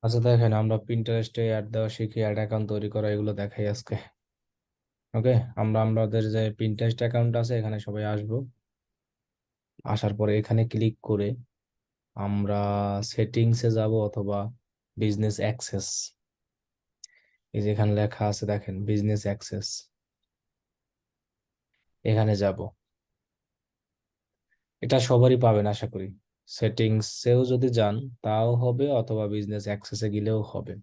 আচ্ছা দেখেন, আমরা পিন্টারেস্টে অ্যাড দেওয়া শিখি, অ্যাড অ্যাকাউন্ট তৈরি করা, এগুলো দেখাই আজকে। ওকে, আমাদের যে পিন্টারেস্ট অ্যাকাউন্ট আছে এখানে সবাই আসবো। আসার পরে এখানে ক্লিক করে আমরা সেটিংসে যাব অথবা বিজনেস অ্যাক্সেস, এই যে এখানে লেখা আছে দেখেন বিজনেস অ্যাক্সেস, এখানে যাব। এটা সবারই পাবেন আশা করি। সেটিংসেও যদি যান তাও হবে, অথবা বিজনেস অ্যাক্সেসে গেলেও হবে।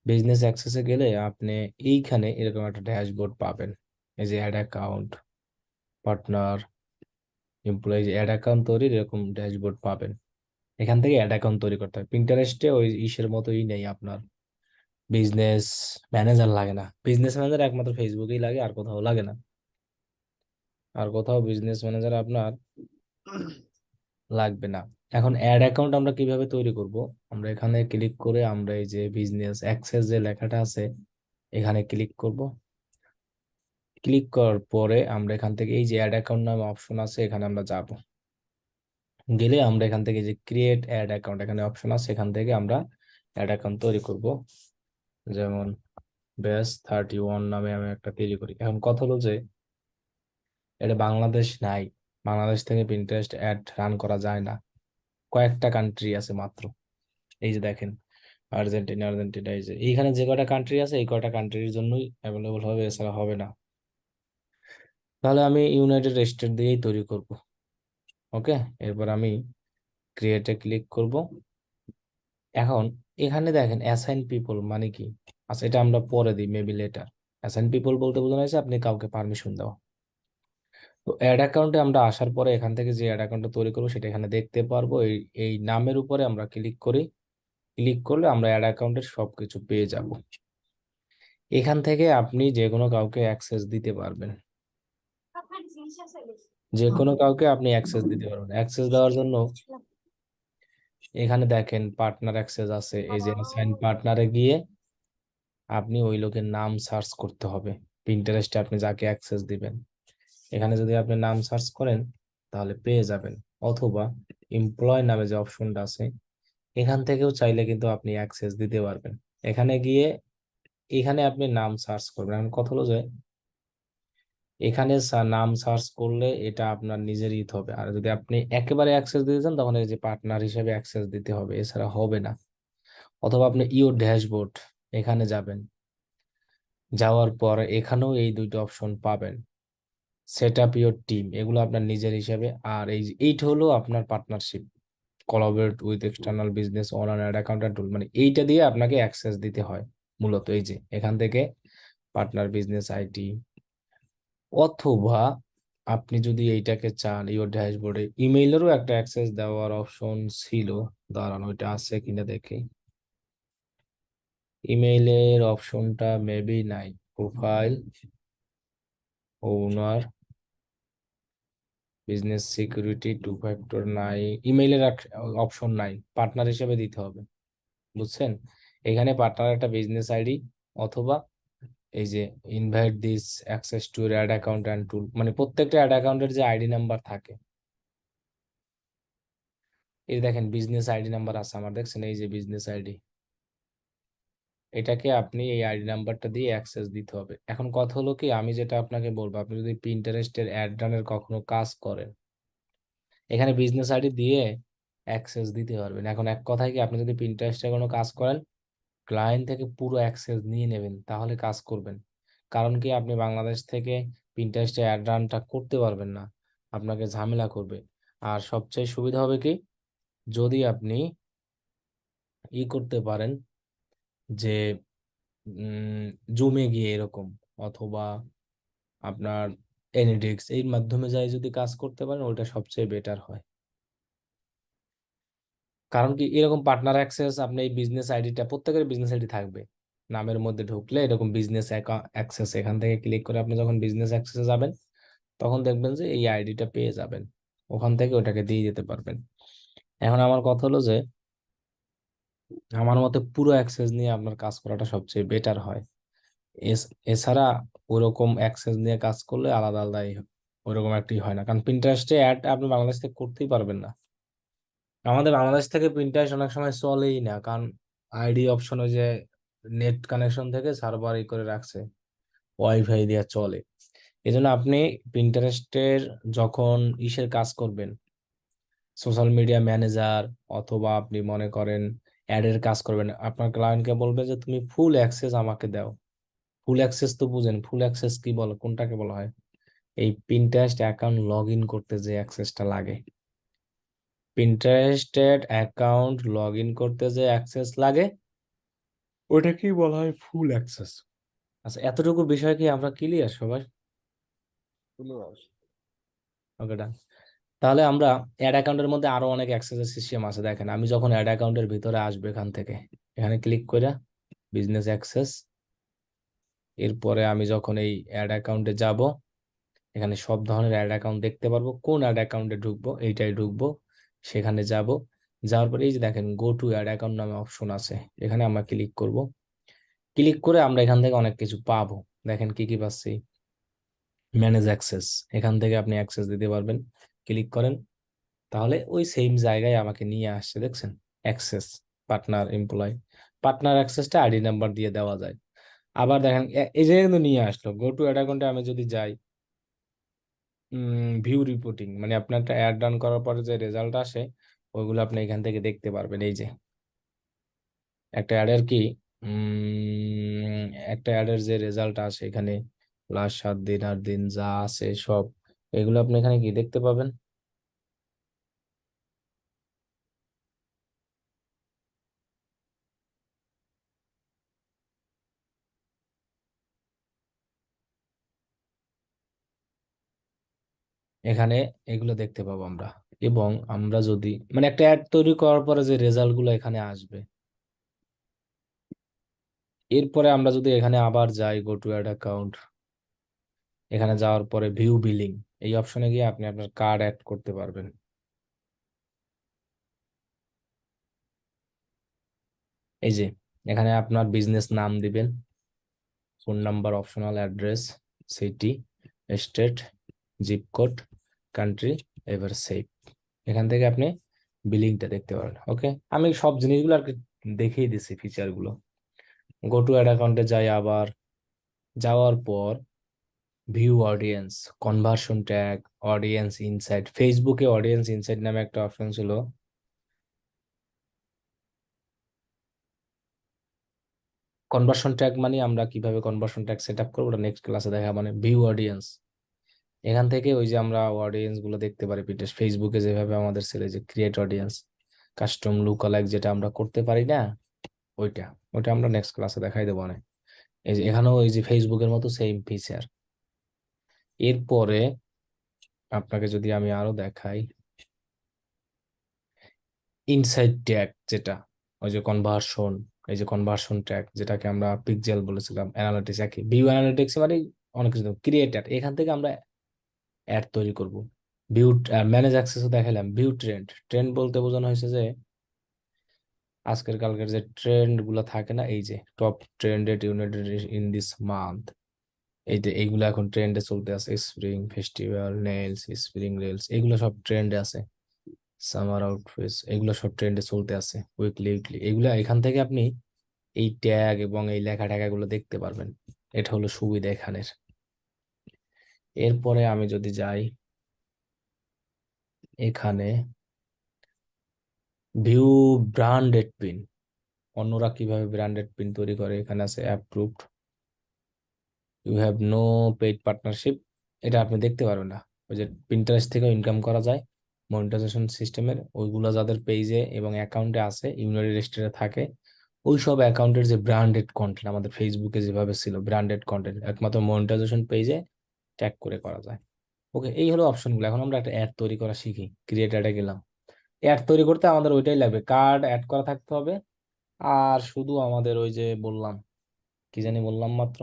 বিজনেস অ্যাক্সেসে গেলে আপনি এইখানে এরকম একটা ড্যাশবোর্ড পাবেন। এই যে add account, partner, employee, add account তৈরির এরকম ড্যাশবোর্ড পাবেন। এখান থেকে অ্যাড অ্যাকাউন্ট তৈরি করতে হয়। পিন্টারেস্টে ওই ইসের মতোই নেই আপনার, বিজনেস ম্যানেজার লাগে না। বিজনেস ম্যানেজার একমাত্র ফেসবুকেই লাগে, আর কোথাও লাগে না। আর কোথাও বিজনেস ম্যানেজার আপনার লাগবে না। এখন অ্যাড অ্যাকাউন্ট আমরা কিভাবে তৈরি করব? আমরা এখানে ক্লিক করে আমরা এই যে বিজনেস অ্যাক্সেস যে লেখাটা আছে এখানে ক্লিক করব। ক্লিক করার পরে আমরা এখান থেকে এই যে অ্যাড অ্যাকাউন্ট নামে অপশন আছে এখানে আমরা যাব। গেলে আমরা এখান থেকে যে ক্রিয়েট অ্যাড অ্যাকাউন্ট এখানে অপশন আছে, এখান থেকে আমরা অ্যাড অ্যাকাউন্ট তৈরি করব। যেমন ব্যাস 31 নামে আমি একটা তৈরি করি। এখন কথা হলো যে এটা বাংলাদেশ নাই, বাংলাদেশ থেকে পিন্টারেস্ট অ্যাড রান করা যায় না। কয়েকটা কান্ট্রি আছে মাত্র। এই যে দেখেন আর্জেন্টিনা, আর্জেন্টিনা, এই যে এইখানে যে কয়টা কান্ট্রি আছে এই কয়টা কান্ট্রির জন্যই অ্যাভেলেবল হবে, এছাড়া হবে না। তাহলে আমি ইউনাইটেড স্টেট দিয়েই তৈরি করব। ওকে, এরপর আমি ক্রিয়েটে ক্লিক করব। এখন এখানে দেখেন অ্যাসাইন পিপল মানে কি? আচ্ছা, এটা আমরা পরে দিই, মেবি লেটার। অ্যাসাইন পিপল বলতে বোঝানো হয়েছে আপনি কাউকে পারমিশন দেওয়া। তো অ্যাড অ্যাকাউন্টে আমরা আসার পরে এখান থেকে যে অ্যাড অ্যাকাউন্টটা তৈরি করবো সেটা এখানে দেখতে পারবো। এই এই নামের উপরে আমরা ক্লিক করি। ক্লিক করলে আমরা অ্যাড অ্যাকাউন্টের সবকিছু পেয়ে যাব। এখান থেকে আপনি যে কোনো কাউকে অ্যাক্সেস দিতে পারবেন। যে কোনো কাউকে আপনি অ্যাক্সেস দিতে পারবেন। অ্যাক্সেস দেওয়ার জন্য এখানে দেখেন পার্টনার অ্যাক্সেস আছে, এই যে সাইন পার্টনারে গিয়ে আপনি ওই লোকের নাম সার্চ করতে হবে। পিন্টারেস্টে আপনি যাকে অ্যাক্সেস দিবেন এখানে যদি আপনি নাম সার্চ করেন তাহলে পেয়ে যাবেন। অথবা এমপ্লয় নামে যে অপশনটা আছে এখান থেকেও চাইলে কিন্তু আপনি অ্যাক্সেস দিতে পারবেন। এখানে গিয়ে এখানে আপনি নাম সার্চ করবেন। এখন কথা হলো যে এখানে নাম সার্চ করলে এটা আপনার নিজেরই হবে। আর যদি আপনি একেবারে অ্যাক্সেস দিতে চান তখন এই যে পার্টনার হিসেবে অ্যাক্সেস দিতে হবে, এছাড়া হবে না। অথবা আপনি ইওর ড্যাশবোর্ড এখানে যাবেন, যাওয়ার পর এখানেও এই দুইটা অপশন পাবেন, সেট আপ ইওর টিম, এগুলো আপনার নিজের হিসাবে। আর এইটা হলো আপনার partnership, collaborate with external business owner ad accountant tool, মানে এইটা দিয়ে আপনাকে অ্যাক্সেস দিতে হয় মূলত। এই যে এখান থেকে পার্টনার বিজনেস আইডি, অথবা আপনি যদি এইটাকে চান ইওর ড্যাশবোর্ডে ইমেইলেরও একটা অ্যাক্সেস দেওয়ার অপশন ছিল। দাঁড়ানো, ওইটা আছে কিনা দেখি। ইমেইলের অপশনটা মেবি নাই। প্রোফাইল, ওনার, বিজনেস সিকিউরিটি, টু ফ্যাক্টর নাই, ইমেইলের অপশন নাই, পার্টনার হিসেবে দিতে হবে। বুঝছেন? এখানে পার্টনার একটা বিজনেস আইডি, অথবা এই যে invite this access to ad account and tool, মানে প্রত্যেকটা অ্যাড অ্যাকাউন্টের যে আইডি নাম্বার থাকে, এই দেখেন বিজনেস আইডি নাম্বার আছে আমার, দেখছেন এই যে বিজনেস আইডি, এটাকে আপনি এই আইডি নাম্বারটা দিয়ে অ্যাক্সেস দিতে হবে। এখন কথা হলো কি, আমি যেটা আপনাকে বলবো, আপনি যদি পিন্টারেস্টের অ্যাড রানের কখনো কাজ করেন এখানে বিজনেস আইডি দিয়ে অ্যাক্সেস দিতে পারবেন। এখন এক কথায় কি, আপনি যদি পিন্টারেস্টে কোনো কাজ করেন ক্লায়েন্ট থেকে পুরো অ্যাক্সেস নিয়ে নেবেন তাহলে কাজ করবেন। কারণ কি, আপনি বাংলাদেশ থেকে পিন্টারেস্টে অ্যাড রানটা করতে পারবেন না, আপনাকে ঝামেলা করবে। আর সবচেয়ে সুবিধা হবে কি, যদি আপনি করতে পারেন যে জমে গিয়ে এরকম, অথবা আপনার এনিডিক্স এর মাধ্যমে যাই যদি কাজ করতে পারেন ওটা সবচেয়ে বেটার হয়। কারণ কি, এরকম পার্টনার অ্যাক্সেস আপনি এই বিজনেস আইডিটা, প্রত্যেকের বিজনেস আইডি থাকবে নামের মধ্যে, ঢুকলে এরকম বিজনেস অ্যাক্সেস এখান থেকে ক্লিক করে আপনি যখন বিজনেস অ্যাক্সেসে যাবেন তখন দেখবেন যে এই আইডিটা পেয়ে যাবেন, ওখান থেকে ওটাকে দিয়ে যেতে পারবেন। এখন আমার কথা হলো যে আমার মতে পুরো অ্যাক্সেস নিয়ে আপনার কাজ করাটা সবচেয়ে বেটার হয়। এছাড়া ওরকম অ্যাক্সেস নিয়ে কাজ করলে আলাদা আলাদাই ওরকম একটি হয় না, কারণ প্রিন্টারেস্টে অ্যাড আপনি বাংলাদেশ থেকে করতেই পারবেন না। আমাদের বাংলাদেশ থেকে প্রিন্টারেস্ট অনেক সময় চলেই না, কারণ আইডি অপশন ওই যে নেট কানেকশন থেকে সার্ভার করে রাখছে, ওয়াইফাই দিয়ে চলে। এই জন্য আপনি পিন্টারেস্টের যখন ইসের কাজ করবেন, সোশ্যাল মিডিয়া ম্যানেজার, অথবা আপনি মনে করেন অ্যাডের কাজ করবেন, আপনার ক্লায়েন্টকে বলবে যে তুমি ফুল অ্যাক্সেস আমাকে দাও। ফুল অ্যাক্সেস তো বুঝেন, ফুল অ্যাক্সেস কি বলে, কোনটাকে বলা হয়? এই পিন্টারেস্ট অ্যাকাউন্ট লগ ইন করতে যে অ্যাক্সেসটা লাগে, পিন্টারেস্টেড অ্যাকাউন্ট লগ ইন করতে যে অ্যাক্সেস লাগে, ওটা কি বলা হয়? ফুল অ্যাক্সেস। আচ্ছা, এতটুকু বিষয় কি আমরা ক্লিয়ার সবাই? ওকে, ডান। তাহলে আমরা অ্যাড অ্যাকাউন্টের মধ্যে আরো অনেক অ্যাক্সেসের সিস্টেম আছে। দেখেন, আমি যখন অ্যাড অ্যাকাউন্টের ভিতরে আসবো, এখান থেকে এখানে ক্লিক করে বিজনেস অ্যাক্সেস, এরপরে আমি যখন এই অ্যাড অ্যাকাউন্টে যাব, এখানে সব ধরনের অ্যাড অ্যাকাউন্ট দেখতে পারবো। কোন অ্যাড অ্যাকাউন্টে ঢুকবো, এইটাই ঢুকবো, সেখানে যাব। যাওয়ার পরে এই যে দেখেন গো টু অ্যাড অ্যাকাউন্ট নামে অপশন আছে, এখানে আমরা ক্লিক করব। ক্লিক করে আমরা এখান থেকে অনেক কিছু পাবো। দেখেন কি কি পাচ্ছি। ম্যানেজ অ্যাক্সেস, এখান থেকে আপনি অ্যাক্সেস দিতে পারবেন। ক্লিক করেন, তাহলে ওই সেম জায়গায় আমাকে নিয়ে আসছে, দেখছেন? Access, partner, employee. পার্টনার অ্যাক্সেসটা আইডি নাম্বার দিয়ে দেওয়া যায়। আবার দেখেন এই যে কিন্তু নিয়ে আসলো গো টু অ্যাড অ্যাকাউন্টে। আমি যদি যাই ভিউ রিপোর্টিং, মানে আপনার একটা অ্যাড রান করার পরে যে রেজাল্ট আসে, ওইগুলো আপনি এখান থেকে দেখতে পারবেন। এই যে একটা অ্যাডের কি একটা অ্যাডের যে রেজাল্ট আসে এখানে, লাস্ট 7 দিন 8 দিন যা আছে সব, এগুলো আপনি এখানে কি দেখতে পাবেন। এখানে এগুলো দেখতে পাবো আমরা। এবং আমরা যদি মানে একটা অ্যাড তৈরি করার পরে যে রেজাল্ট গুলো এখানে আসবে, এরপরে আমরা যদি এখানে আবার যাই গো টু অ্যাড অ্যাকাউন্ট, এখানে যাওয়ার পরে ভিউ বিলিং, এই অপশনে গিয়ে আপনি আপনার কার্ড অ্যাড করতে পারবেন। এই যে এখানে আপনার বিজনেস নাম দিবেন, phone number, optional address, city, state, zip code, country, এবার সেভ। এখান থেকে আপনি বিলিংটা দেখতে পারেন। ওকে, আমি সব জিনিসগুলো আর কি দেখিয়ে দিছি, ফিচার গুলো। গো টু অ্যাড অ্যাকাউন্টে যাই আবার। যাওয়ার পর view audience, conversion tag, audience insight. ফেসবুকে অডিয়েন্স ইনসাইট নামে একটা অপশন ছিল। কনভার্সন ট্যাগ মানে আমরা কিভাবে কনভার্সন ট্যাগ সেট আপ করবো, ওটা নেক্সট ক্লাসে দেখা। মানে ভিউ অডিয়েন্স, এখান থেকে ওই যে আমরা অডিয়েন্স গুলো দেখতে পারি। পিটেস ফেসবুকে যেভাবে আমাদের ছেলে যে create audience, custom look alike, যেটা আমরা করতে পারি না, ওইটা ওইটা আমরা নেক্সট ক্লাসে দেখাই দেবো অনেক। এই যে এখানেও এই যে ফেসবুকের মতো সেম ফিচার। এরপরে আপনাকে যদি আমি আরো দেখাই, ইনসাইড ট্যাগ, যেটা ওই যে কনভার্সন, এই যে কনভার্সন ট্যাগ, যেটাকে আমরা পিক্সেল বলেছিলাম, অ্যানালিটিক্স একই, ভিউ অ্যানালিটিক্স মানে অনেক কিছু। ক্রিয়েটার, এখান থেকে আমরা অ্যাড তৈরি করব। ভিউ ম্যানেজ অ্যাক্সেসও দেখালাম। ভিউ ট্রেন্ড, ট্রেন্ড বলতে বোঝানো হয়েছে যে আজকের কালকের যে ট্রেন্ড গুলো থাকে না, এই যে top trended united in this month, এই যে এইগুলো এখন ট্রেন্ডে চলতে আছে। Spring festival nails, spring rails, এগুলো সব ট্রেন্ডে আছে। সামার আউটফিটস, এগুলো সব ট্রেন্ডে চলতে আছে। উইকলি উইকলি এগুলো এখান থেকে আপনি এই ট্যাগ এবং এই লেখা ট্যাগাগুলো দেখতে পারবেন। এটা হলো সুবিধা এখানের। এরপরে আমি যদি যাই এখানে, ভিউ ব্র্যান্ডেড পিন, অন্যরা কিভাবে ব্র্যান্ডেড পিন তৈরি করে, এখানে আছে approved, you have no paid partnership, এটা আপনি দেখতে পারবেন না। ওই যে পিন্টারেস্ট থেকে ইনকাম করা যায় মনিটাইজেশন সিস্টেমের, ওইগুলো যাদের পেজে এবং অ্যাকাউন্টে আছে, ইউনাইটেড স্টেটে থাকে, ওই সব অ্যাকাউন্টের যে ব্র্যান্ডেড কন্টেন্ট আমাদের ফেসবুকে যেভাবে ছিল ব্র্যান্ডেড কন্টেন্ট, একমাত্র মনিটাইজেশন পেজে ট্যাগ করে করা যায়। ওকে, এই হলো অপশনগুলো। এখন আমরা একটা অ্যাড তৈরি করা শিখি। ক্রিয়েট অ্যাডে গেলাম। অ্যাড তৈরি করতে আমাদের ওইটাই লাগবে, কার্ড অ্যাড করা থাকতে হবে। আর শুধু আমাদের ওই যে বললাম, কি জানি বললাম মাত্র,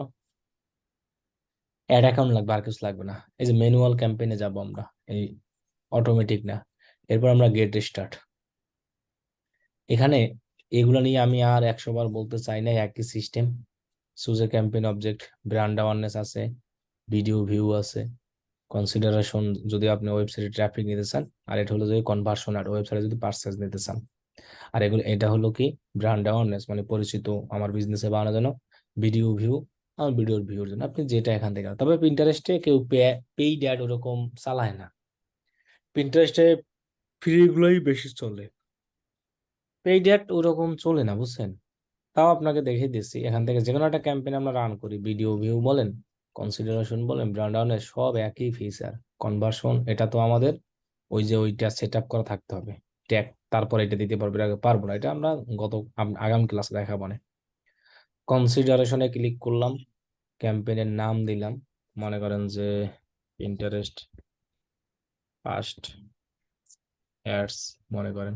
অ্যাড অ্যাকাউন্ট লাগবে, আর কিছু লাগবে না। এই যে ম্যানুয়াল ক্যাম্পেইনে যাব আমরা, এই অটোমেটিক না। এরপর আমরা গেট স্টার্ট। এখানে এগুলো নিয়ে আমি আর 100 বার বলতে চাই না, একই system. Choose a campaign object, brand awareness আছে, ভিডিও ভিউ আছে, কনসিডারেশন যদি আপনি ওয়েবসাইটে ট্রাফিক নিতে চান, আর এটা হলো যদি কনভার্সন আর ওয়েবসাইটে যদি পার্সেস নিতে চান। আর এগুলো এটা হলো কি ব্র্যান্ড অ্যাওয়ারনেস, মানে পরিচিত আমার বিজনেসে বানানোর জন্য, ভিডিও ভিউ, আমার ভিডিওর ভিউর জন্য আপনি যেটা এখান থেকে, তবে পিন্টারেস্টে কেউ পেইড অ্যাড ওরকম চালায় না, পিন্টারেস্টে ফ্রি গুলোই বেশি চলে, পেইড অ্যাড ওরকম চলে না, বুঝছেন? তাও আপনাকে দেখিয়ে দিচ্ছি, এখান থেকে যে কোনো একটা ক্যাম্পেইন আমরা রান করি, ভিডিও ভিউ বলেন, কনসিডারেশন বলেন, ব্র্যান্ড অ্যাওয়ারনেস, সব একই ফিচার। কনভার্সন এটা তো আমাদের ওই যে ওইটা সেট আপ করা থাকতে হবে, ট্যাগ, তারপর এটা দিতে পারবো, এর আগে পারবো না, এটা আমরা গত আগামী ক্লাসে দেখাবো না। কনসিডারেশনে ক্লিক করলাম, ক্যাম্পেইনের নাম দিলাম, মনে করেন যে ইন্টারেস্ট ফার্স্ট অ্যাডস, মনে করেন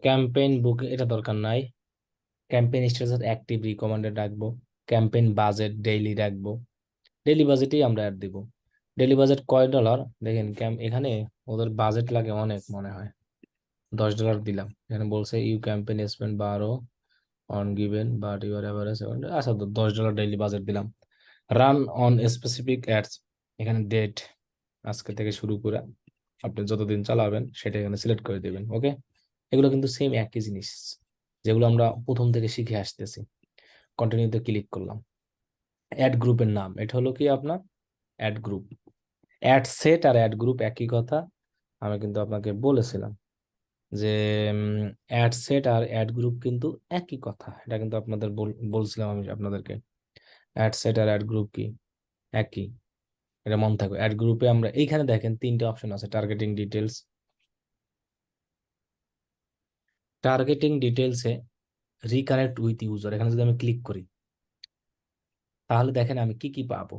ক্যাম্পেইন বুক, এটা দরকার নাই, ক্যাম্পেইন স্ট্যাটাস অ্যাক্টিভ রিকমেন্ডেড রাখবো, ক্যাম্পেইন বাজেট ডেইলি রাখবো, ডেইলি বাজেটেই আমরা অ্যাড দিব। ডেইলি বাজেট কয় ডলার দেখেন, এখানে ওদের বাজেট লাগে অনেক, মনে হয় $10 দিলাম, এখানে বলছে you campaign spend 12 on given but your average, আচ্ছা তো $10 ডেইলি বাজেট দিলাম। রান অন স্পেসিফিক অ্যাডস, এখানে ডেট আজকে থেকে শুরু করে আপনি যতদিন চালাবেন সেটা এখানে সিলেক্ট করে দেবেন, ওকে? এগুলো কিন্তু সেম একই জিনিস, যেগুলো আমরা প্রথম থেকে শিখে আসতেছি। কন্টিনিউতে ক্লিক করলাম, অ্যাড গ্রুপের নাম, এটা হলো কি আপনার অ্যাড গ্রুপ, অ্যাড সেট আর অ্যাড গ্রুপ একই কথা, আমি কিন্তু আপনাকে বলেছিলাম যে অ্যাড সেট আর অ্যাড গ্রুপ কিন্তু একই কথা, এটা কিন্তু আপনাদের বলছিলাম আমি আপনাদেরকে, অ্যাড সেট আর অ্যাড গ্রুপ কি একই, এটা মনে থাকবে। অ্যাড গ্রুপে আমরা এইখানে দেখেন তিনটে অপশন আছে, টার্গেটিং ডিটেলস, টার্গেটিং ডিটেলসে রিকানেক্ট উইথ ইউজার, এখানে যদি আমি ক্লিক করি তাহলে দেখেন আমি কি কি পাবো,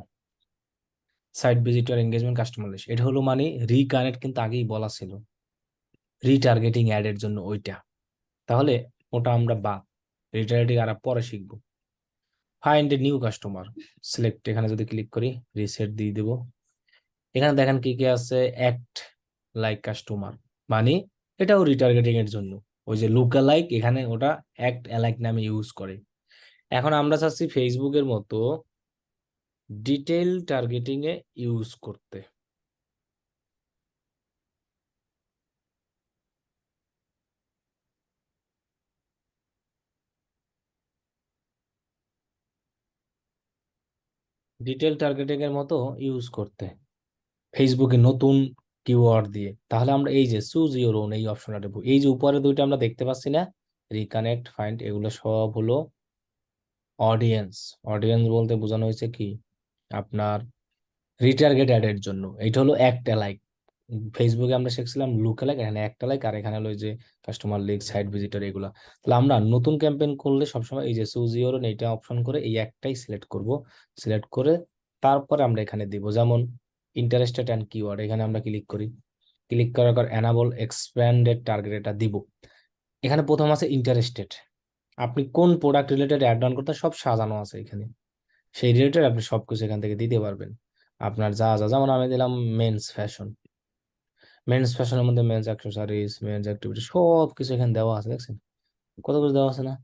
site visitor engagement customer list, এটা হলো মানে রিকানেক্ট, কিন্তু আগেই বলা ছিল রিটার্গেটিং অ্যাড এর জন্য ওইটা, তাহলে ওটা আমরা বাদ, রিটার্গেটিং আর পরে শিখবো। Find a new customer, select, এখানে যদি ক্লিক করি রিসেট দিয়ে দেবো, এখানে দেখেন কি কি আছে, অ্যাক্ট লাইক কাস্টমার, মানে এটাও রিটার্গেটিং এর জন্য, ওই যে লুকা লাইক, এখানে ওটা অ্যাক্ট অ্যালাইক নামে ইউজ করে। এখন আমরা চাচ্ছি ফেসবুকের মতো ডিটেইল টার্গেটিং এ ইউজ করতে। ডিটেইল টার্গেটিং এর মতো ইউজ করতে ফেসবুকে নতুন কিওয়ার্ড দিয়ে, তাহলে আমরা এই যে চুজ ইওর ওন এই অপশনটা দেবো, এই যে উপরে দুইটা আমরা দেখতে পাচ্ছি না, রিকানেক্ট ফাইন্ড, এগুলো সব হলো অডিয়েন্স। অডিয়েন্স বলতে বোঝানো হয়েছে কি আপনার রিটার্গেট অ্যাড এর জন্য, এটা হলো একটা লাইক, ফেসবুকে আমরা শিখছিলাম লুক লাইক, এখানে একটা লাইক, আর এখানে হলো এই যে কাস্টমার লিঙ্ক সাইট ভিজিটর এগুলা। তাহলে আমরা নতুন ক্যাম্পেইন করলে সবসময় এই যে চুজ ইওর ওন এইটা অপশন করে এই একটাই সিলেক্ট করব, সিলেক্ট করে তারপরে আমরা এখানে দিব, যেমন ইন্টারেস্টেড অ্যান্ড কিওয়ার্ড, এখানে আমরা ক্লিক করি, ক্লিক করার পর এনাবল এক্সপ্যান্ডেড টার্গেট এটা দিব। এখানে প্রথম আছে ইন্টারেস্টেড, আপনি কোন প্রোডাক্ট রিলেটেড অ্যাড রান করতে সব সাজানো আছে এখানে, সেই রিলেটেড আপনি সবকিছু এখান থেকে দিতে পারবেন, আপনার যা যা, যেমন আমি দিলাম মেন্স ফ্যাশন, মেন্স ফ্যাশনের মধ্যে মেন্স অ্যাক্সেসরিজ, মেন্স অ্যাক্টিভিটি, সব কিছু এখানে দেওয়া আছে, দেখছেন কত কিছু দেওয়া আছে না?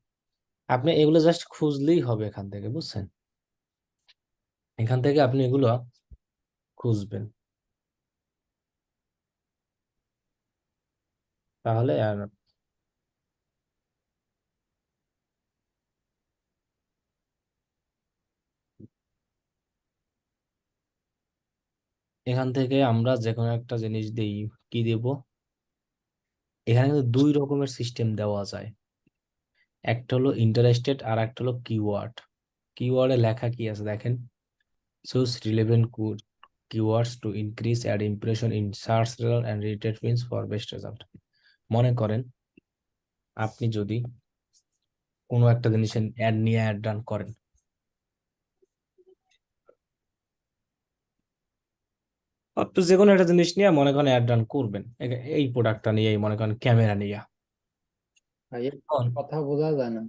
আপনি এগুলো জাস্ট খুঁজলেই হবে এখান থেকে, বুঝছেন? এখান থেকে আপনি এগুলো খুঁজবেন, তাহলে আর এখান থেকে আমরা যে কোনো একটা জিনিস দিই, কি দেব, এখানে কিন্তু দুই রকমের সিস্টেম দেওয়া যায়, একটা হলো ইন্টারেস্টেড আর একটা হলো কিওয়ার্ড। কিওয়ার্ডে লেখা কি আছে দেখেন, choose relevant keywords to increase ad impression in search result and related means for best result। মনে করেন আপনি যদি কোনো একটা জিনিসের অ্যাড নিয়ে অ্যাড রান করেন, আপনি যে কোনো একটা জিনিস নিয়ে মনে করেন অ্যাড রান করবেন, এই প্রোডাক্টটা নিয়ে মনে করেন ক্যামেরা নিয়ে, ভাই এখন কথা বোঝা যায় না।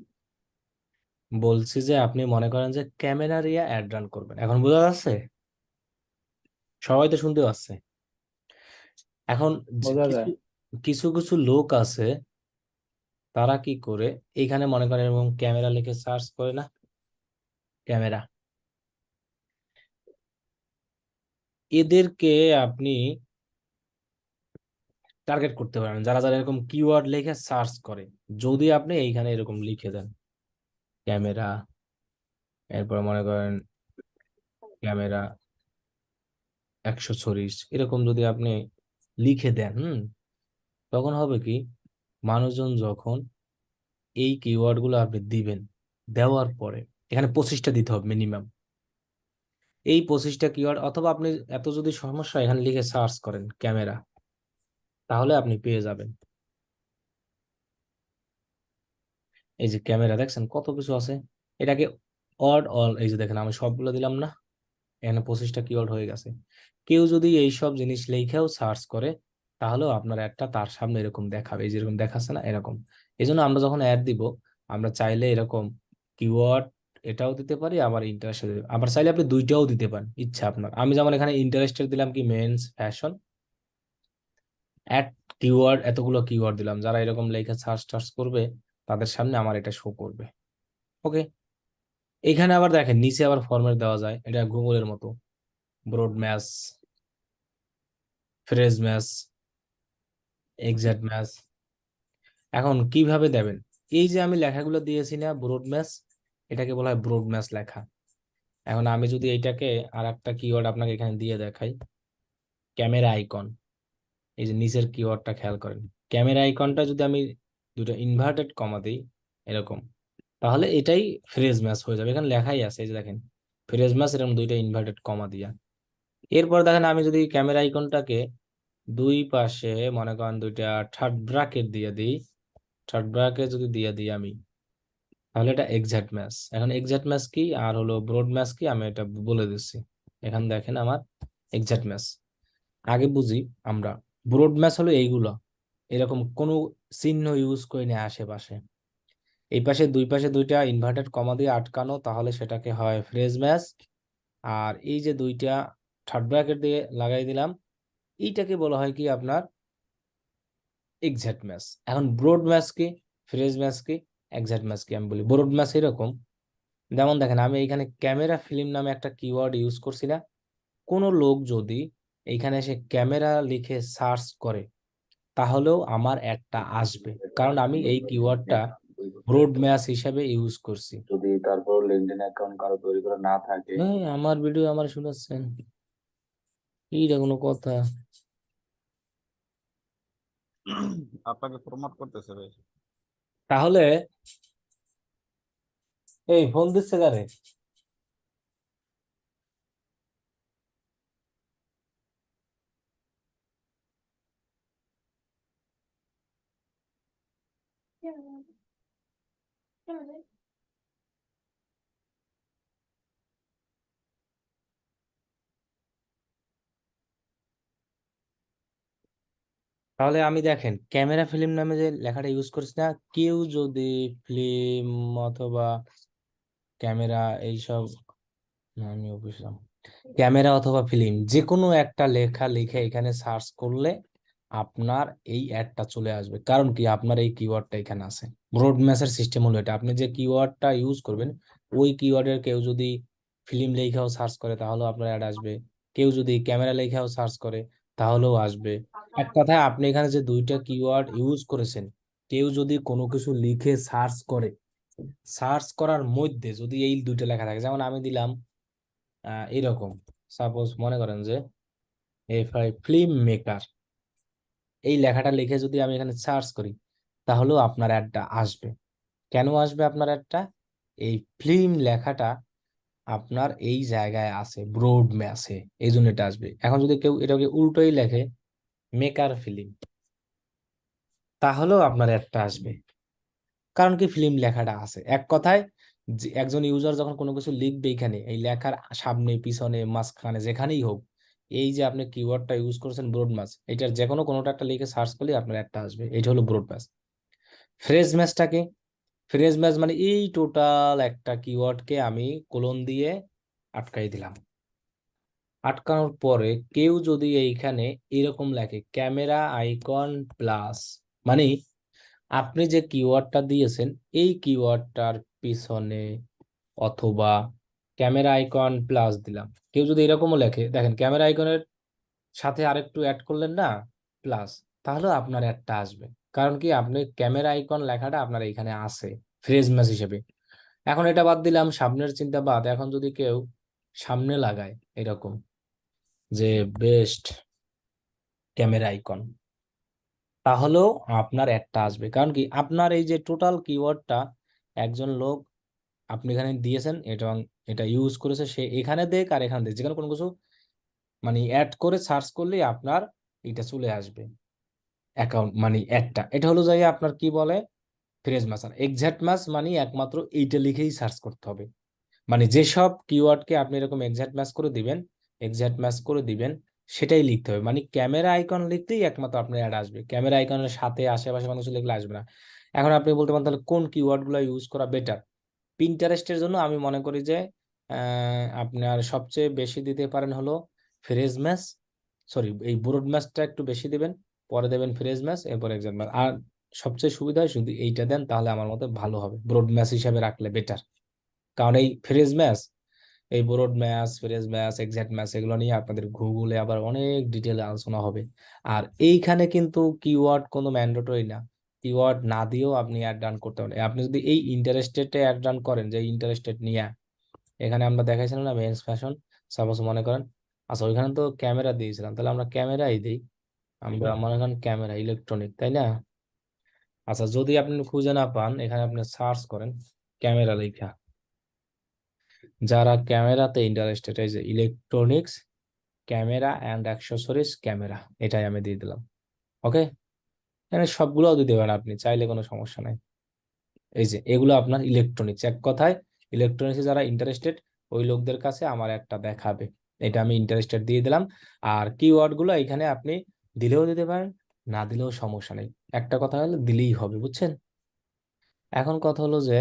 বলছি যে আপনি মনে করেন যে ক্যামেরা নিয়ে অ্যাড রান করবেন, এখন বোঝা যাচ্ছে? সবাই তো শুনতে পাচ্ছে। এখন বোঝা কিছু যায়। কিছু কিছু লোক আছে, তারা কি করে, এইখানে মনে করেন এবং ক্যামেরা লিখে সার্চ করে না, ক্যামেরা, এদেরকে আপনি টার্গেট করতে পারবেন, যারা যারা এরকম কিওয়ার্ড লিখে সার্চ করে। যদি আপনি এইখানে এরকম লিখে দেন ক্যামেরা, এরপর মনে করেন ক্যামেরা 140 এরকম যদি আপনি লিখে দেন, তখন হবে কি, মানুষজন যখন এই কিওয়ার্ড গুলো আপনি দিবেন, দেওয়ার পরে এখানে 25টা দিতে হবে মিনিমাম। এই 25টা কিওয়ার্ড, অথবা আপনি এত যদি সমস্যা এখানে লিখে সার্চ করেন ক্যামেরা, তাহলে আপনি পেয়ে যাবেন। এই যে ক্যামেরা দেখছেন কত কিছু আছে। এটাকে অড অল, এই যে দেখেন আমি সবগুলো দিলাম না, এখানে 25টা কিওয়ার্ড হয়ে গেছে। কেউ যদি এই সব জিনিস লিখেও সার্চ করে, তাহলেও আপনার একটা তার সামনে এরকম দেখাবে, এই যেরকম দেখাচ্ছে না এরকম। এই জন্য আমরা যখন অ্যাড দিব, আমরা চাইলে এরকম কিওয়ার্ড এটাও দিতে পারি, আবার ইন্টারেস্টেড, আবার চাইলে আপনি দুইটাও দিতে পারেন, ইচ্ছা আপনার। আমি যেমন এখানে ইন্টারেস্টেড দিলাম কি মেন্স ফ্যাশন, অ্যাড কিওয়ার্ড, এতগুলো কিওয়ার্ড দিলাম, যারা এরকম লেখা সার্চ টার্চ করবে তাদের সামনে আমার এটা শো করবে। ওকে। এখানে আবার দেখেন নিচে আবার ফরম্যাট দেওয়া যায়, এটা গুগলের মতো, broad match, phrase match, exact match. এখন কিভাবে দেবেন? এই যে আমি লেখাগুলো দিয়েছি না ব্রড ম্যাচ, এটাকে বলা হয় ব্রড ম্যাচ লেখা। এখন আমি যদি এইটাকে আর একটা কিওয়ার্ড আপনাকে এখানে দিয়ে দেখাই, ক্যামেরা আইকন, এই যে নিচের কিওয়ার্ডটা খেয়াল করেন, ক্যামেরা আইকনটা যদি আমি দুটো ইনভার্টেড কমা দিই এরকম, তাহলে এটাই ফ্রেজ ম্যাচ হয়ে যাবে। এখানে লেখাই আছে, এই যে দেখেন ফ্রেজ ম্যাচ, এরকম দুইটা ইনভার্টেড কমা দিয়া। এরপর দেখেন আমি যদি ক্যামেরা আইকনটাকে দুই পাশে মনে করেন দুইটা থার্ড ব্র্যাকেট দিয়ে দিই, থার্ড ব্র্যাকেট যদি দিয়ে দিই আমি, তাহলে এটা এক্সাক্ট ম্যাচ। এখন এক্সাক্ট ম্যাচ কি আর হলো ব্রড ম্যাচ কি আমি এটা বলে দিচ্ছি। এখানে দেখেন আমার এক্সাক্ট ম্যাচ। আগে বুঝি আমরা, ব্রড ম্যাচ হলো এইগুলো, এরকম কোনো চিহ্ন ইউজ করি না আশেপাশে, এই পাশে দুই পাশে দুইটা ইনভার্টেড কমা দিয়ে আটকানো, তাহলে সেটাকে হয় ফ্রেজ ম্যাচ। আর এই যে দুইটা থার্ড ব্র্যাকেট দিয়ে লাগাই দিলাম, এইটাকে বলা হয় কি আপনার এক্সাক্ট ম্যাচ। এখন ব্রড ম্যাচ কি, ফ্রেজ ম্যাচ কি, এক্সাক্ট ম্যাচ কি, আমি বলি ব্রড ম্যাচ এরকম, যেমন দেখেন আমি এইখানে ক্যামেরা ফিল্ম নামে একটা কিওয়ার্ড ইউজ করছি না, কোনো লোক যদি এইখানে এসে ক্যামেরা লিখে সার্চ করে, তাহলেও আমার একটা আসবে, কারণ আমি এই কিওয়ার্ডটা ব্রড ম্যাচ হিসাবে ইউজ করছি। যদি তারপর লিঙ্কডইন অ্যাকাউন্ট কারো তৈরি করা না থাকে, আমার ভিডিও আমার শুনেছেন, এইটা কোনো কথা? আপনাকে প্রমোট করতেছে ভাই। তাহলে এই ফোন দিচ্ছে কারে? তাহলে আমি দেখেন ক্যামেরা ফিল্ম নামে যে লেখাটা ইউজ করছি না, কেউ যদি ফিল্ম অথবা ক্যামেরা এইসব, না, আমি বুঝলাম, ক্যামেরা অথবা ফিল্ম যে কোনো একটা লেখা লিখে এখানে সার্চ করলে আপনার এই অ্যাডটা চলে আসবে। কারণ কি, আপনার এই কিওয়ার্ডটা এখানে আছে। ব্রড ম্যাচের সিস্টেম হলো এটা, আপনি যে কিওয়ার্ডটা ইউজ করবেন ওই কিওয়ার্ডের কেউ যদি ফিল্ম লেখাও সার্চ করে তাহলেও আপনার অ্যাড আসবে, কেউ যদি ক্যামেরা লেখাও সার্চ করে তাহলেও আসবে। এক কথায় আপনি এখানে যে দুইটা কিওয়ার্ড ইউজ করেছেন, কেউ যদি কোনো কিছু লিখে সার্চ করে, সার্চ করার মধ্যে যদি এই দুইটা লেখা থাকে, যেমন আমি দিলাম এরকম, সাপোজ মনে করেন যে এফআই ফিল্ম মেকার, এই লেখাটা লিখে যদি আমি এখানে সার্চ করি, তাহলেও আপনার অ্যাডটা আসবে। কেন আসবে আপনার অ্যাডটা? এই ফিল্ম লেখাটা আপনার এই জায়গায় আছে, ব্রড ম্যাচে, এই জন্য এটা আসবে। এখন যদি কেউ এটাকে উল্টোই লেখে মেকার ফিল্ম, তাহলেও আপনার অ্যাডটা আসবে, কারণ কি ফিল্ম লেখাটা আছে। এক কথায় যে একজন ইউজার যখন কোনো কিছু লিখবে, এখানে এই লেখার সামনে পিছনে মাঝখানে যেখানেই হোক, এই যে আপনি কিওয়ার্ডটা ইউজ করছেন ব্রড ম্যাচ, এটার যে কোনো কোনোটা একটা লিখে সার্চ করলে আপনার একটা আসবে, এটা হলো ব্রড ম্যাচ। ফ্রেজ ম্যাচটাকে, ফ্রেজ ম্যাচ মানে এই টোটাল একটা কিওয়ার্ডকে আমি কোলন দিয়ে আটকাই দিলাম। আটকানোর পরে কেউ যদি এইখানে এরকম লেখে ক্যামেরা আইকন প্লাস, মানে আপনি যে কিওয়ার্ডটা দিয়েছেন এই কিওয়ার্ডটার পিছনে, অথবা ক্যামেরা আইকন প্লাস দিলাম, কেউ যদি এরকমও লেখে, দেখেন ক্যামেরা আইকনের সাথে আরেকটু অ্যাড করলেন না প্লাস, তাহলে আপনার একটা আসবে। কারণ কি, আপনি ক্যামেরা আইকন লেখাটা আপনার এখানে আছে ফ্রেজ ম্যাচ হিসেবে। এখন এটা বাদ দিলাম, সামনের চিন্তা বাদ। এখন যদি কেউ সামনে লাগায় এরকম যে বেস্ট ক্যামেরা আইকন, তাহলেও আপনার একটা আসবে। কারণ কি, আপনার এই যে টোটাল কিওয়ার্ডটা একজন লোক আপনি এখানে দিয়েছেন, এটা এটা ইউজ করেছে, সে এখানে দেখ আর এখানে দেখ, যেখানে কোনো কিছু মানে অ্যাড করে সার্চ করলেই আপনার এটা চলে আসবে অ্যাকাউন্ট মানে একটা। এটা হলো যাই আপনার কি বলে ফ্রেজ ম্যাচ। আর এক্সাক্ট ম্যাচ মানে একমাত্র এইটা লিখেই সার্চ করতে হবে। মানে যেসব কিওয়ার্ডকে আপনি এরকম এক্সাক্ট ম্যাচ করে দিবেন, এক্সাক্ট ম্যাচ করে দিবেন, সেটাই লিখতে হবে। মানে ক্যামেরা আইকন লিখতেই একমাত্র আপনার অ্যাড আসবে, ক্যামেরা আইকনের সাথে আশেপাশে কোনো কিছু লিখলে আসবে না। এখন আপনি বলতে পারেন তাহলে কোন কিওয়ার্ড গুলো ইউজ করা বেটার। পিন্টারেস্টের জন্য আমি মনে করি যে আপনার সবচেয়ে বেশি দিতে পারেন হলো ফ্রেজ ম্যাচ, সরি এই ব্রড ম্যাচটা একটু বেশি দিবেন, পরে দেবেন ফ্রেজ ম্যাচ, এরপর এক্সাক্ট ম্যাচ। আর সবচেয়ে সুবিধা হয় শুধু এইটা দেন, তাহলে আমার মতে ভালো হবে, ব্রড ম্যাচ হিসাবে রাখলে বেটার। কারণ এই ফ্রেজ ম্যাচ, এই broad match, phrase match, exact match, এগুলো নিয়ে আপনাদের গুগলে আবার অনেক ডিটেলে আলোচনা হবে। আর এইখানে কিন্তু কিওয়ার্ড কোনো ম্যান্ডেটরি না, কিওয়ার্ড না দিয়েও আপনি অ্যাড রান করতে পারেন। আপনি যদি এই ইন্টারেস্টেড অ্যাড রান করেন, যে ইন্টারেস্টেড নিয়ে এখানে আমরা দেখাইছিলাম না মেন্স ফ্যাশন, সাপোজ মনে করেন, আচ্ছা ওইখানে তো ক্যামেরা দিয়েছিলাম, তাহলে আমরা ক্যামেরাই দিই। আমরা মনে করেন ক্যামেরা ইলেকট্রনিক, তাই না? আচ্ছা যদি আপনি খুঁজে না পান, এখানে আপনি সার্চ করেন ক্যামেরা লেখা, যারা ক্যামেরাতে ইন্টারেস্টেড, এই যে electronics camera and accessories camera, এটাই আমি দিয়ে দিলাম। ওকে, এখানে সবগুলো দিতে পারেন আপনি চাইলে, কোনো সমস্যা নাই। এই যে এগুলো আপনার ইলেকট্রনিক্স, এক কথায় ইলেকট্রনিক্সে যারা ইন্টারেস্টেড ওই লোকদের কাছে আমার একটা দেখাবে। এটা আমি ইন্টারেস্টেড দিয়ে দিলাম। আর কিওয়ার্ড গুলো এখানে আপনি দিলেও দিতে পারেন, না দিলেও সমস্যা নেই, একটা কথা হলো দিলেই হবে, বুঝছেন? এখন কথা হলো যে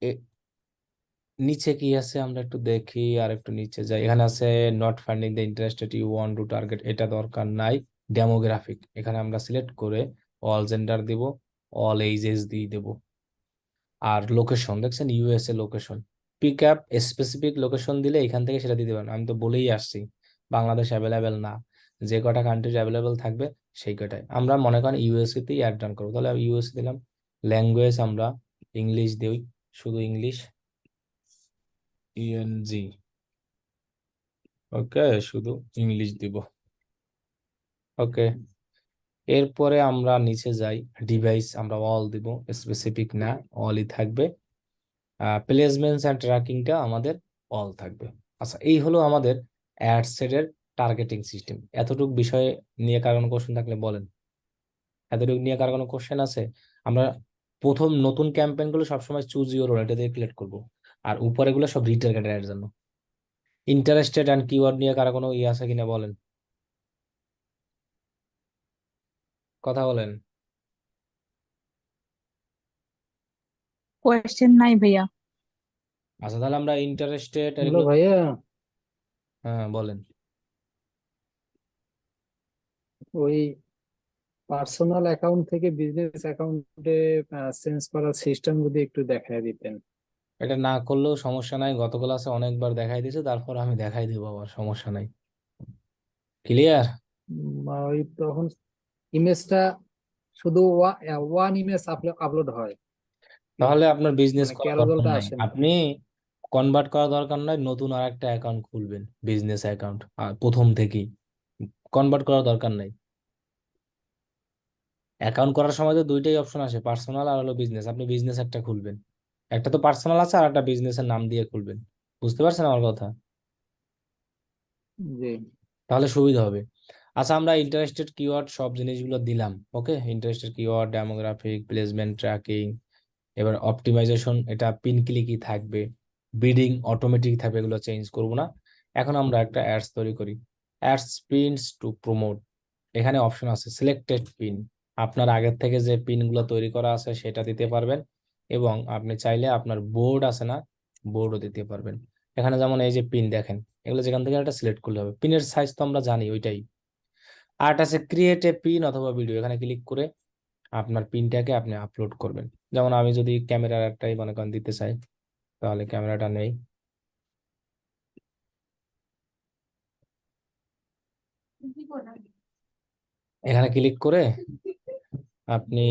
এ- নিচে কি আছে আমরা একটু দেখি, আর একটু নিচে যাই। এখানে আছে not finding the interested you want to target, এটা দরকার নাই। ডেমোগ্রাফিক, এখানে আমরা সিলেক্ট করে অল জেন্ডার দিব, অল এইজেস দিয়ে দেবো। আর লোকেশন দেখছেন, USA location, pick up specific location দিলে এখান থেকে সেটা দিতে পারেন। আমি তো বলেই আসছি বাংলাদেশ অ্যাভেলেবেল না, যে কটা কান্ট্রিজ অ্যাভেলেবেল থাকবে সেই কটাই। আমরা মনে করেন ইউএসএ তেই অ্যাড রান করবো, তাহলে ইউএসএ দিলাম। ল্যাঙ্গুয়েজ আমরা ইংলিশ দিই, শুধু ইংলিশ, ইএনজি, ওকে, শুধু ইংলিশ দিব। ওকে, এরপরে আমরা নিচে যাই, ডিভাইস আমরা অল দিব, স্পেসিফিক না, অলই থাকবে। প্লেসমেন্টস অ্যান্ড ট্র্যাকিংটা আমাদের অল থাকবে। আচ্ছা এই হলো আমাদের অ্যাডসেট এর টার্গেটিং সিস্টেম। এতটুকু বিষয়ে নিয়ে কার কোনো কোশ্চেন থাকলে বলেন। এতটুকু নিয়ে কার কোনো কোশ্চেন আছে? আমরা প্রথম নতুন ক্যাম্পেইন গুলো সবসময় চুজ ইউর রোল এটা দিয়ে ক্রিয়েট করবো, আর উপরে গুলো সব রিটার্গেটেড এর জন্য। ইন্টারেস্টেড অ্যান্ড কিওয়ার্ড নিয়ে কার কোনো ইয়ে আছে কিনা বলেন, কথা বলেন। কোয়েশ্চেন নাই ভাইয়া। আচ্ছা তাহলে আমরা ইন্টারেস্টেড হ্যালো এগুলো, ভাইয়া, হ্যাঁ বলেন। ওই পার্সোনাল অ্যাকাউন্ট থেকে বিজনেস অ্যাকাউন্টে চেঞ্জ করার সিস্টেম যদি একটু দেখায় দিতেন। এটা না করলেও সমস্যা নাই, গত ক্লাসে অনেকবার দেখাই দিয়েছে, তারপর আমি দেখাই দিব আবার, সমস্যা নাই। ক্লিয়ার? ওই তখন ইমেজটা শুধু ওয়ান ইমেজ আপলোড হয়, তাহলে আপনার বিজনেস মানে করা দরকার ক্যারোজলটা নাই, আসে না। আপনি কনভার্ট করা দরকার নাই, নতুন আর একটা অ্যাকাউন্ট খুলবেন, বিজনেস অ্যাকাউন্ট প্রথম থেকেই, কনভার্ট করার দরকার নাই। অ্যাকাউন্ট করার সময় তো দুইটাই অপশন আসে, পার্সোনাল আর হলো বিজনেস। আপনি বিজনেস একটা খুলবেন, একটা তো পার্সোনাল আছে আর একটা বিজনেসের নাম দিয়ে খুলবেন। বুঝতে পারছেন আমার কথা? জি। তাহলে সুবিধা হবে। আচ্ছা আমরা ইন্টারেস্টেড কিওয়ার্ড সব জিনিসগুলো দিলাম, okay, interested keyword, demographic, placement tracking, এবার অপটিমাইজেশন, এটা পিন ক্লিকই থাকবে, বিডিং অটোমেটিক থাকবে, এগুলো চেঞ্জ করব না। এখন আমরা একটা অ্যাডস তৈরি করি, অ্যাডস পিনস টু প্রমোট। এখানে অপশন আছে সিলেক্টেড পিন, আপনার আগের থেকে যে পিনগুলো তৈরি করা আছে সেটা দিতে পারবেন, এবং আপনি চাইলে আপনার বোর্ড আছে না, বোর্ডও দিতে পারবেন। এখানে যেমন এই যে পিন দেখেন, এগুলো যেখান থেকে একটা সিলেক্ট করলে হবে, পিনের সাইজ তো আমরা জানি ওইটাই। আর একটা আছে ক্রিয়েট এ পিন অথবা ভিডিও, এখানে ক্লিক করে আপনার পিনটাকে আপনি আপলোড করবেন। যেমন আমি যদি ক্যামেরার একটাই মনে করেন দিতে চাই, তাহলে ক্যামেরাটা নেই, এখানে ক্লিক করে আপনি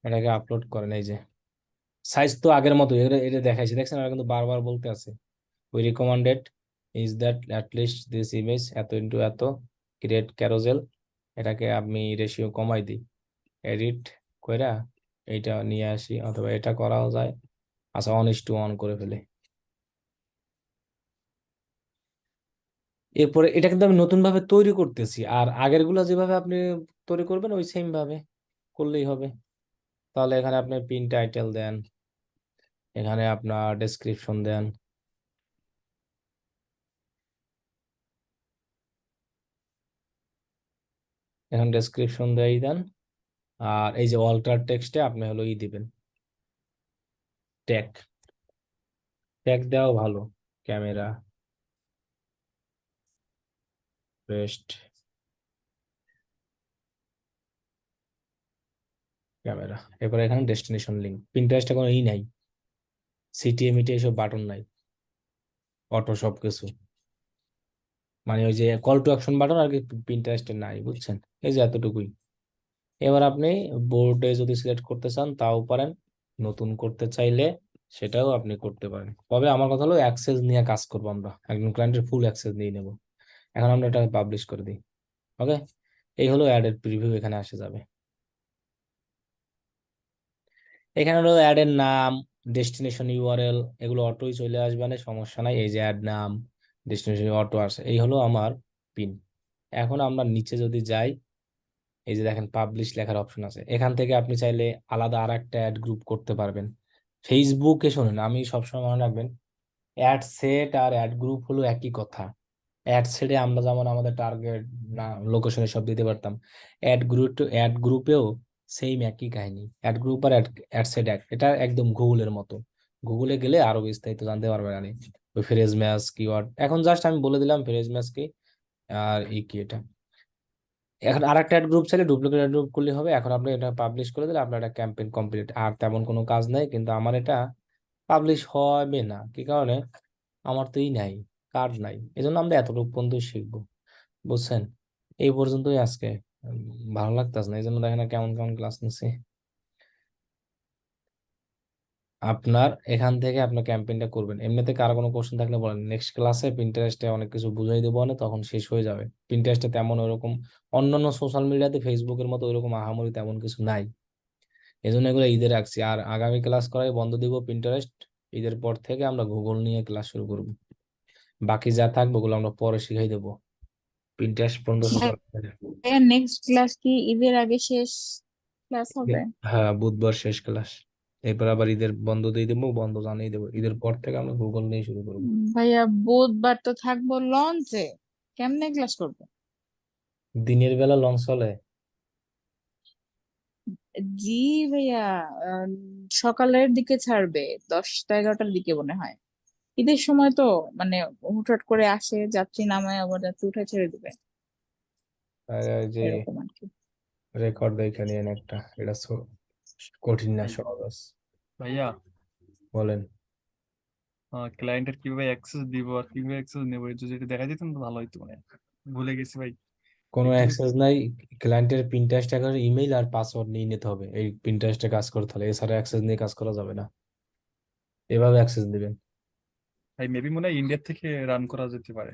এটাকে আপলোড করেন। এই যে সাইজ তো আগের মতো, এটা এটা দেখাইছি, দেখছেন? এটা কিন্তু বারবার বলতে আছে we recommended is that at least this image এত ইন্টু এত ক্রিয়েট ক্যারোজেল। এটাকে আমি রেশিও কমাই দিই, এডিট কইরা এইটা নিয়ে আসি, অথবা এটা করাও যায়। আচ্ছা, 1:1 করে ফেলে। এরপরে এটা কিন্তু আমি নতুন ভাবে তৈরি করতেছি, আর আগের গুলা যেভাবে আপনি তৈরি করবেন ওই সেম ভাবে করলেই হবে। তাহলে এখানে আপনি পিন টাইটেল দেন, এখানে আপনার ডেসক্রিপশন দেন, এখানে ডেসক্রিপশন দেই দেন। আর এই যে অল্টার টেক্সটে আপনি হলো দিবেন ট্যাগ। ট্যাগ দেওয়া ভালো, ক্যামেরা বেস্ট, ক্যামেরা। এরপরে এখানে ডেস্টিনেশন লিঙ্ক। পিন্টারেস্টে কোনো নাই, সিটিএমইটি এসব বাটন নাই, অটো সবকিছু। মানে ওই যে কল টু অ্যাকশন বাটন আর কি পিন্টারেস্টে নাই, বুঝছেন? এই যে এতটুকুই। এবার আপনি বোর্ডে যদি সিলেক্ট করতে চান তাও পারেন, নতুন করতে চাইলে সেটাও আপনি করতে পারেন। তবে আমার কথা হলো অ্যাক্সেস নিয়ে কাজ করবো আমরা, একজন ক্লায়েন্টের ফুল অ্যাক্সেস নিয়ে নেব। এখন আমরা এটা পাবলিশ করে দিই। ওকে, এই হলো অ্যাডের প্রিভিউ, এখানে আসে যাবে। এখানে হলো অ্যাডের নাম, ডেস্টিনেশন ইউআরএল, এগুলো অটোই চলে আসবে, না সমস্যা নাই। এই যে অ্যাড নাম, ডেস্টিনেশন অটো আসে, এই হলো আমার পিন। এখন আমরা নিচে যদি যাই, এই যে দেখেন পাবলিশ লেখার অপশন আছে, এখান থেকে আপনি চাইলে আলাদা আর একটা অ্যাড গ্রুপ করতে পারবেন। ফেসবুকে শুনুন, আমি সবসময় মনে রাখবেন, অ্যাড সেট আর অ্যাড গ্রুপ হলো একই কথা। অ্যাড সেটে আমরা যেমন আমাদের টার্গেট না লোকেশনে সব দিতে পারতাম, অ্যাড গ্রুপেও সেম একই কাহিনী। অ্যাড গ্রুপ আর অ্যাড সেট এক, এটা একদম গুগলের মতো। গুগলে গেলে আরো বিস্তারিত জানতে পারবেন। আমি ওই ফ্রেজ ম্যাচ কিওয়ার্ড এখন জাস্ট আমি বলে দিলাম ফ্রেজ ম্যাচ কি আর কি এটা। এখন আর একটা গ্রুপ চাইলে ডুপ্লিকেট গ্রুপ করলে হবে। এখন আপনি এটা পাবলিশ করে দিলে আপনার একটা ক্যাম্পেইন কমপ্লিট, আর তেমন কোনো কাজ নাই। কিন্তু আমার এটা পাবলিশ হবে না, কি কারণে? আমার তো নাই, কার্ড নাই, এই জন্য আমরা এতটুকু পর্যন্ত শিখবো, বুঝছেন? এই পর্যন্তই আজকে। ভালো লাগতেছে না, এই জন্য দেখেন না কেমন কেমন ক্লাস নিচ্ছি। আপনার এখান থেকে আপনার ক্যাম্পেইনটা করবেন। এমনিতে কারো কোনো কোশ্চেন থাকলে বলেন, নেক্সট ক্লাসে পিন্টারেস্টে অনেক কিছু বুঝাই দেবো না, তখন শেষ হয়ে যাবে। পিন্টারেস্টে তেমন ওরকম অন্যান্য সোশ্যাল মিডিয়াতে ফেসবুকের মতো ওইরকম আহামরি তেমন কিছু নাই। এই জন্য এগুলো ঈদে রাখছি। আর আগামী ক্লাস করাই বন্ধ দিব পিন্টারেস্ট। ঈদের পর থেকে আমরা গুগল নিয়ে ক্লাস শুরু করব। বাকি যা থাকবে ওগুলো আমরা পরে শিখাই দেবো। পিন্টারেস্ট পর্যন্ত সকাল। নেক্সট ক্লাস কি ঈদের আগে শেষ ক্লাস হবে? হ্যাঁ, বুধবার শেষ ক্লাস। এরপর আবার ঈদের বন্ধ দিয়ে দেবো, বন্ধ জানিয়ে দেবো। ঈদের পর থেকে আমরা গুগল নিয়ে শুরু করবো। ভাইয়া বুধবার তো থাকবো লঞ্চে, কেমনে ক্লাস করবো? দিনের বেলা লঞ্চ চলে? জি ভাইয়া, আহ, সকালের দিকে ছাড়বে, 10টা 11টার দিকে মনে হয়। ঈদের সময় তো মানে হুটহাট করে আসে, যাত্রী নামায় আবার যাত্রী উঠে ছেড়ে দিবে, আর এই যে এরকম আর কি। রেকর্ড দেখে নিন একটা, এটা কঠিন না, ভাই- সহজ আছে। ভাইয়া, বলেন। ক্লায়েন্টের কিভাবে অ্যাক্সেস দিব আর কিভাবে অ্যাক্সেস নেবো এটা যদি দেখা যেত না ভালো হতো। মানে ভুলে গেছি ভাই। কোনো একটু অ্যাক্সেস নাই। ক্লায়েন্টের পিন্টারেস্ট অ্যাকাউন্ট ইমেইল আর পাসওয়ার্ড নিয়ে নিতে হবে, এই পিন্টারেস্টে কাজ করতে হলে। এছাড়া অ্যাক্সেস নিয়ে কাজ করা যাবে না। এভাবে অ্যাক্সেস দিবেন। ভাই মেবি মনে হয় ইন্ডিয়া থেকে রান করা যেতে পারে।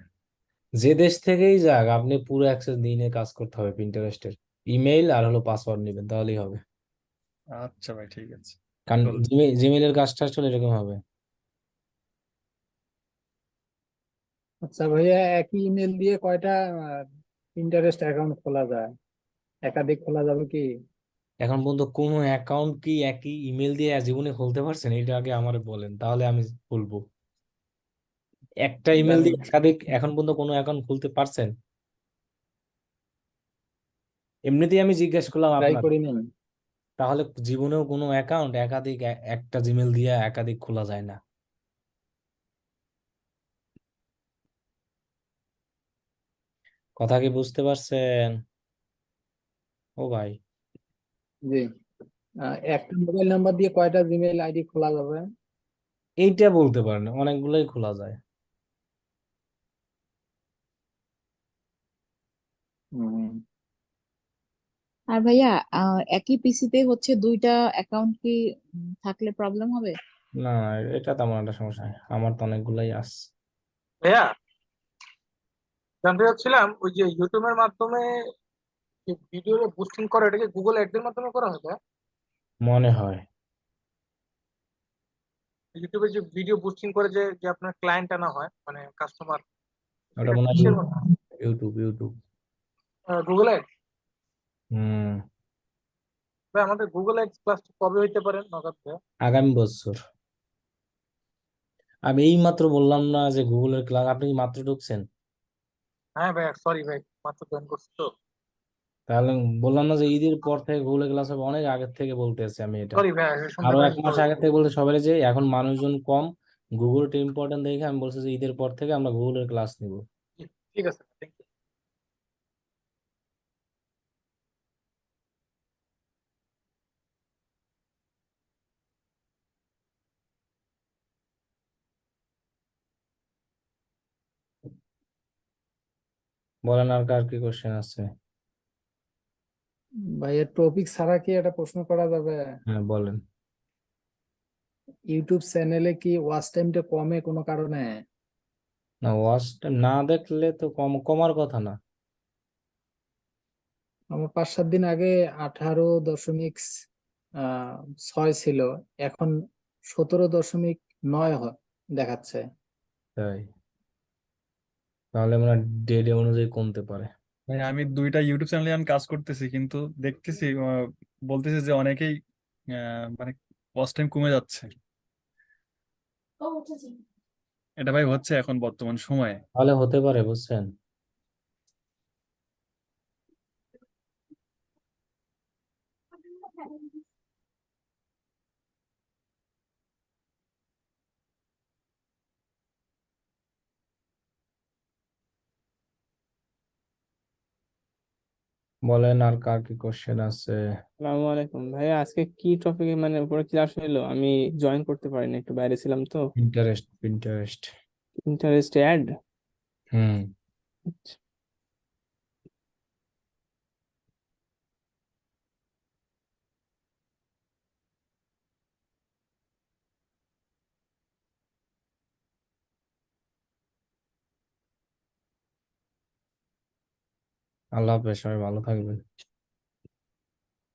যে দেশ থেকেই যাক, আপনি পুরো অ্যাক্সেস নিয়ে নিয়ে কাজ করতে হবে পিন্টারেস্টের। ইমেইল আর হলো পাসওয়ার্ড নেবেন, তাহলেই হবে। আচ্ছা ভাই, ঠিক আছে। কারণ চলো। জিমেইলের কাজটা আসলে এরকম হবে। আচ্ছা ভাইয়া, একই ইমেল দিয়ে কয়টা ইন্টারেস্ট অ্যাকাউন্ট খোলা যায়? একাধিক খোলা যাবে কি? এখন পর্যন্ত কোনো অ্যাকাউন্ট কি একই ইমেল দিয়ে জীবনে খুলতে পারছেন? এটা আগে আমার বলেন, তাহলে আমি খুলবো। একটা ইমেল জানি দিয়ে একাধিক এখন পর্যন্ত কোনো অ্যাকাউন্ট খুলতে পারছেন? এমনিতেই আমি জিজ্ঞেস করলাম ট্রাই আপনার। করিনি। তাহলে জীবনেও কোনো অ্যাকাউন্ট একাধিক একটা জিমেল দিয়ে একাধিক খোলা যায় না। কথা কি বুঝতে পারছেন ও ভাই? জি। একটা মোবাইল নাম্বার দিয়ে কয়টা জিমেইল আইডি খোলা যাবে? এইটা বলতে পারেন, অনেকগুলোই খোলা যায়। হুম। আর ভাইয়া একই পিসিতে হচ্ছে দুইটা অ্যাকাউন্ট কি থাকলে প্রবলেম হবে? না, এটা তেমন একটা সমস্যা নেই, আমার তো অনেকগুলাই আছে। ভাইয়া, জানতে চাচ্ছিলাম ওই যে ইউটিউবের মাধ্যমে যে ভিডিও পোস্টিং করে, এটা কি গুগল অ্যাডসের মাধ্যমে করা হয় ভাইয়া? মনে হয়। ইউটিউবে যে ভিডিও পোস্টিং করে যে যে আপনার ক্লায়েন্ট আনা হয় মানে কাস্টমার, ওটা সেটা মনে হয় কিসের মাধ্যমে? YouTube YouTube. Google ad? হুম। ভাই আমাদের গুগল অ্যাডস ক্লাস কবে হইতে পারে নগদ ভাইয়া? আগামী বছর। আমি এই মাত্র বললাম না যে গুগলের ক্লাস, আপনি কি মাত্র ঢুকছেন? হ্যাঁ ভাইয়া, সরি ভাই, মাত্র জয়েন করছি তো। তাহলে বললাম না যে ঈদের পর থেকে গুগলের ক্লাস হবে, অনেক আগের থেকে বলতেছি আমি এটা। সরি ভাইয়া, শুনতে আরো এক পারিনি, মাস সরি। আগে থেকে বলতে সবাই, যে এখন মানুষজন কম, গুগলটা ইম্পর্টেন্ট দেখে আমি বলছি যে ঈদের পর থেকে আমরা গুগলের ক্লাস নিব। ঠিক আছে, থ্যাংক ইউ। বলেন আর কার কি কোশ্চেন আছে? ভাইয়া টপিক ছাড়া কি একটা প্রশ্ন করা যাবে? হ্যাঁ বলেন। ইউটিউব চ্যানেলে কি ওয়াচ টাইমটা কমে কোনো কারণে? না, ওয়াচ না দেখলে তো কমার কথা না। আমার 5-7 দিন আগে 18.6 ছিল, এখন 17.9 দেখাচ্ছে। তাই? তাহলে মানে ডেলি অনুযায়ী কমতে পারে। ভাই আমি দুইটা ইউটিউব চ্যানেলে আমি কাজ করতেছি, কিন্তু দেখতেছি বলতেছে যে অনেকেই মানে ওয়াচ টাইম কমে যাচ্ছে। এটা ভাই হচ্ছে এখন বর্তমান সময়ে। তাহলে হতে পারে, বুঝছেন। বলেন আর কার কি কোশ্চেন আছে? আসসালামু আলাইকুম ভাইয়া, আজকে কি টপিকে মানে উপরে ক্লাস হইলো? আমি জয়েন করতে পারিনি, একটু বাইরে ছিলাম তো। Pinterest Pinterest. Interest ad. হুম। আল্লাহ হাফেজ, সবাই ভালো থাকবেন।